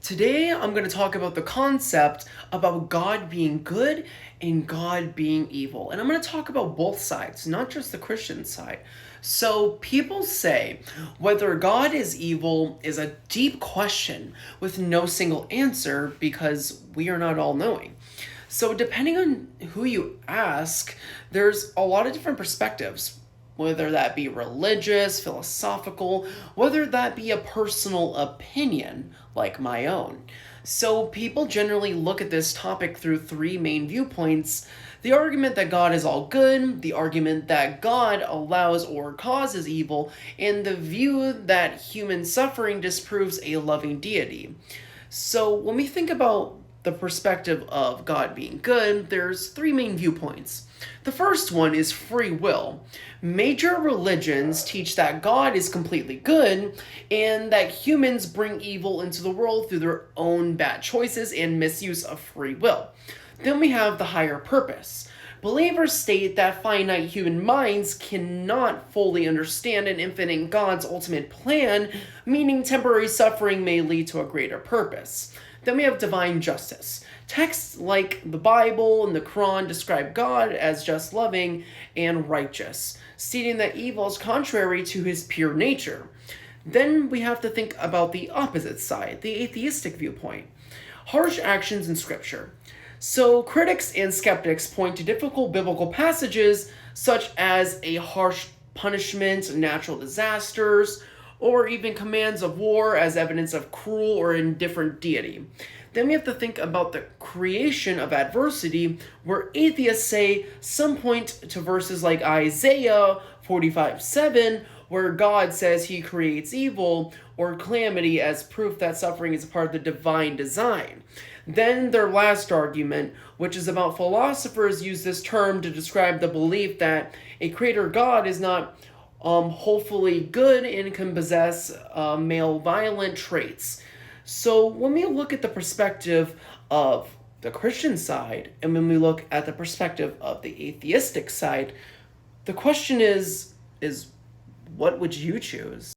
Today, I'm going to talk about the concept about God being good and God being evil. And I'm going to talk about both sides, not just the Christian side. So, people say whether God is evil is a deep question with no single answer because we are not all knowing. So, depending on who you ask, there's a lot of different perspectives, whether that be religious, philosophical, whether that be a personal opinion like my own. So, people generally look at this topic through three main viewpoints: the argument that God is all good, the argument that God allows or causes evil, and the view that human suffering disproves a loving deity. So, when we think about the perspective of God being good, there's three main viewpoints. The first one is free will. Major religions teach that God is completely good and that humans bring evil into the world through their own bad choices and misuse of free will. Then we have the higher purpose. Believers state that finite human minds cannot fully understand an infinite God's ultimate plan, meaning temporary suffering may lead to a greater purpose. Then we have divine justice. Texts like the Bible and the Quran describe God as just loving and righteous, stating that evil is contrary to his pure nature. Then we have to think about the opposite side, the atheistic viewpoint. Harsh actions in Scripture. So, critics and skeptics point to difficult biblical passages such as a harsh punishment, natural disasters, or even commands of war as evidence of cruel or indifferent deity. Then we have to think about the creation of adversity, where atheists say some point to verses like Isaiah 45:7, where God says he creates evil or calamity as proof that suffering is a part of the divine design. Then their last argument, which is about philosophers use this term to describe the belief that a creator God is not hopefully good and can possess male violent traits. So when we look at the perspective of the Christian side and when we look at the perspective of the atheistic side, the question is what would you choose?